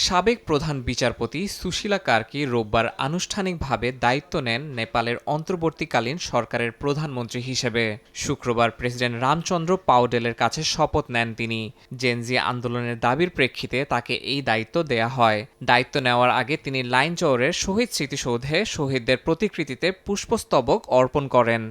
সাবেক প্রধান বিচারপতি সুশীলা কার্কি রোববার আনুষ্ঠানিকভাবে দায়িত্ব নেন নেপালের অন্তর্বর্তীকালীন সরকারের প্রধানমন্ত্রী হিসেবে। শুক্রবার প্রেসিডেন্ট রামচন্দ্র পাউডেলের কাছে শপথ নেন তিনি। জেনজি আন্দোলনের দাবির প্রেক্ষিতে তাকে এই দায়িত্ব দেয়া হয়। দায়িত্ব নেওয়ার আগে তিনি লাইনচৌরের শহীদ স্মৃতিসৌধে শহীদদের প্রতিকৃতিতে পুষ্পস্তবক অর্পণ করেন।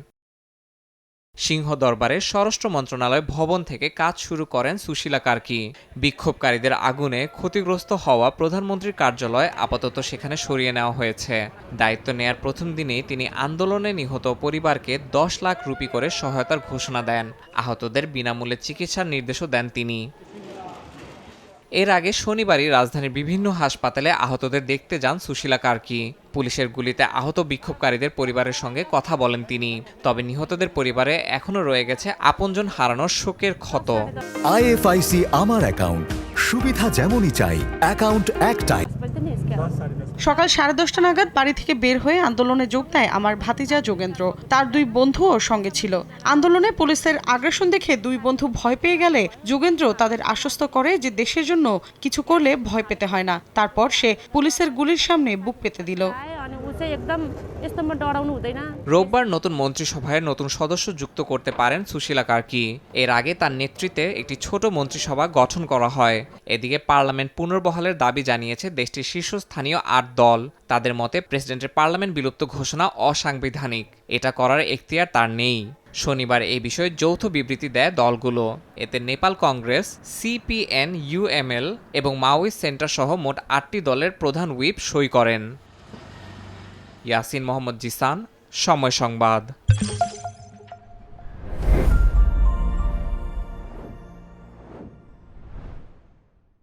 সিংহদরবারে স্বরাষ্ট্র মন্ত্রণালয় ভবন থেকে কাজ শুরু করেন সুশীলা কার্কি। বিক্ষোভকারীদের আগুনে ক্ষতিগ্রস্ত হওয়া প্রধানমন্ত্রীর কার্যালয় আপাতত সেখানে সরিয়ে নেওয়া হয়েছে। দায়িত্ব নেয়ার প্রথম দিনেই তিনি আন্দোলনে নিহত পরিবারকে 10 লাখ রুপি করে সহায়তার ঘোষণা দেন। আহতদের বিনামূল্যে চিকিৎসার নির্দেশও দেন তিনি। এর আগে শনিবারই রাজধানীর বিভিন্ন হাসপাতালে আহতদের দেখতে যান সুশীলা কার্কি। পুলিশের গুলিতে আহত বিক্ষোভকারীদের পরিবারের সঙ্গে কথা বলেন তিনি। তবে নিহতদের পরিবারে এখনও রয়ে গেছে আপনজন হারানোর শোকের ক্ষত। আইএফআইসি আমার অ্যাকাউন্ট, সুবিধা যেমনই চাই, অ্যাকাউন্ট একটাই। সকাল 10:30 নাগাদ বাড়ি থেকে বের হয়ে আন্দোলনে যোগ দেয় আমার ভাতিজা যোগেন্দ্র। তার 2 বন্ধুও সঙ্গে ছিল। আন্দোলনে পুলিশের আগ্রাসন দেখে 2 বন্ধু ভয় পেয়ে গেলে যোগেন্দ্র তাদের আশ্বস্ত করে যে দেশের জন্য কিছু করলে ভয় পেতে হয় না। তারপর সে পুলিশের গুলির সামনে বুক পেতে দিল। রোববার নতুন মন্ত্রিসভায় নতুন সদস্য যুক্ত করতে পারেন সুশীলা কার্কি। এর আগে তার নেতৃত্বে একটি ছোট মন্ত্রিসভা গঠন করা হয়। এদিকে পার্লামেন্ট পুনর্বহালের দাবি জানিয়েছে দেশটির শীর্ষস্থানীয় 8 দল। তাদের মতে প্রেসিডেন্টের পার্লামেন্ট বিলুপ্ত ঘোষণা অসাংবিধানিক। এটা করার এখতিয়ার তার নেই। শনিবার এই বিষয়ে যৌথ বিবৃতি দেয় দলগুলো। এতে নেপাল কংগ্রেস, সিপিএন ইউএমএল এবং মাওয়িস্ট সেন্টার সহ মোট 8টি দলের প্রধান হুইপ সই করেন। ইয়াসিন মোহাম্মদ জিসান, সময় সংবাদ।